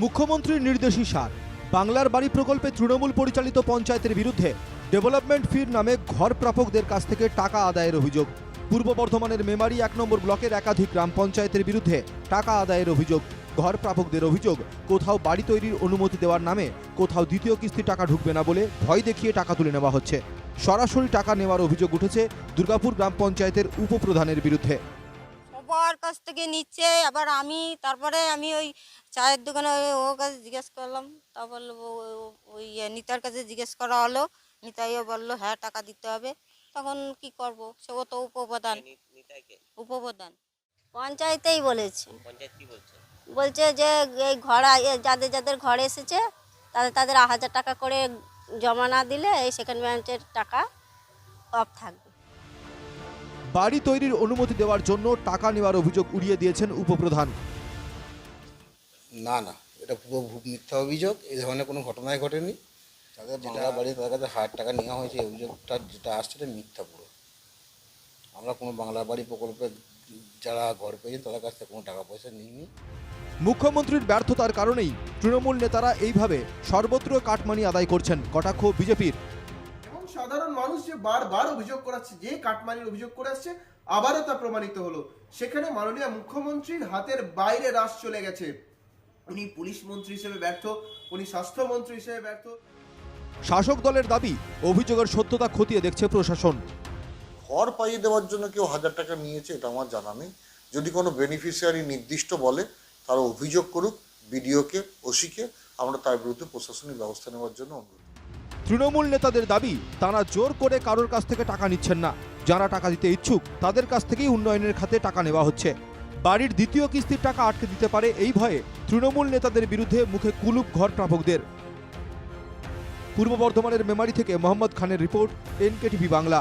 মুখ্যমন্ত্রীর নির্দেশই সার বাংলার বাড়ি প্রকল্পে তৃণমূল পরিচালিত পঞ্চায়েতের বিরুদ্ধে ডেভেলপমেন্ট ফির নামে ঘর প্রাপকদের কাছ থেকে টাকা আদায়ের অভিযোগ। পূর্ব বর্ধমানের মেমারি ১ নম্বর ব্লকের একাধিক গ্রাম পঞ্চায়েতের বিরুদ্ধে টাকা আদায়ের অভিযোগ। ঘর প্রাপকদের অভিযোগ, কোথাও বাড়ি তৈরির অনুমতি দেওয়ার নামে কোথাও দ্বিতীয় কিস্তি টাকা ঢুকবে না বলে ভয় দেখিয়ে টাকা তুলে নেওয়া হচ্ছে। সরাসরি টাকা নেওয়ার অভিযোগ উঠেছে দুর্গাপুর গ্রাম পঞ্চায়েতের উপপ্রধানের বিরুদ্ধে। সবার কাছ থেকে নিচ্ছে, আবার তারপরে আমি ওই চায়ের দোকানে ওর কাছে জিজ্ঞেস করলাম, তারপর ওই নিতার কাছে জিজ্ঞেস করা হলো, নিতাইও বললো হ্যাঁ টাকা দিতে হবে। তখন কি করব, সে ও তো উপপ্রধান। উপপ্রধান পঞ্চায়েতেই বলেছে। বলছে যে এই যাদের যাদের ঘর এসেছে তাদের 1000 টাকা করে জমা না দিলে এই সেকেন্ড ব্যাংকের টাকা অফ থাকবে। বাড়ি তৈরির অনুমতি দেওয়ার জন্য টাকা নেওয়ার অভিযোগ উড়িয়ে দিয়েছেন উপপ্রধান। না, এটা পুরো মিথ্যা অভিযোগ। এই ধরনের কোনো ঘটনাই ঘটেনি। তাদের বাংলা বাড়ি তাদের কাছে 1000 টাকা নেওয়া হয়েছে, এই অভিযোগটা যেটা আসছে এটা মিথ্যা পুরো। আমরা কোনো বাংলা বাড়ি প্রকল্পে যারা ঘর পেয়েছেন তাদের কাছ থেকে কোনো টাকা পয়সা নিইনি। মুখ্যমন্ত্রীর ব্যর্থতার কারণেই তৃণমূল নেতারা এইভাবে সর্বত্র কাটমানি আদায় করছেন, কটাক্ষ বিজেপির। এবং সাধারণ মানুষ যে বারবার অভিযোগ করাচ্ছে, যে কাটমানির অভিযোগ করে আসছে, আবারও তা প্রমাণিত হলো। সেখানে মাননীয় মুখ্যমন্ত্রীর হাতের বাইরে রাশ চলে গেছে। উনি পুলিশ মন্ত্রী হিসেবে ব্যর্থ, উনি স্বাস্থ্যমন্ত্রী হিসেবে ব্যর্থ। শাসক দলের দাবি, অভিযোগের সত্যতা খতিয়ে দেখছে প্রশাসন। ঘর পাইয়ে দেওয়ার জন্য কেউ 1000 টাকা নিয়েছে এটা আমার জানা নেই। যদি কোনো বেনিফিশিয়ারি নির্দিষ্ট বলে তারা অভিযোগ করুক বিডিওকে, ওসিকে, আমরা তার বিরুদ্ধে প্রশাসনিক ব্যবস্থা নেওয়ার জন্য অনুরোধ। তৃণমূল নেতাদের দাবি, তারা জোর করে কারোর কাছ থেকে টাকা নিচ্ছেন না। যারা টাকা দিতে ইচ্ছুক তাদের কাছ থেকেই উন্নয়নের খাতে টাকা নেওয়া হচ্ছে। বাড়ির দ্বিতীয় কিস্তির টাকা আটকে দিতে পারে এই ভয়ে তৃণমূল নেতাদের বিরুদ্ধে মুখে কুলুপ ঘর প্রাপকদের। পূর্ব বর্ধমানের মেমারি থেকে মোহাম্মদ খানের রিপোর্ট, NKTV বাংলা।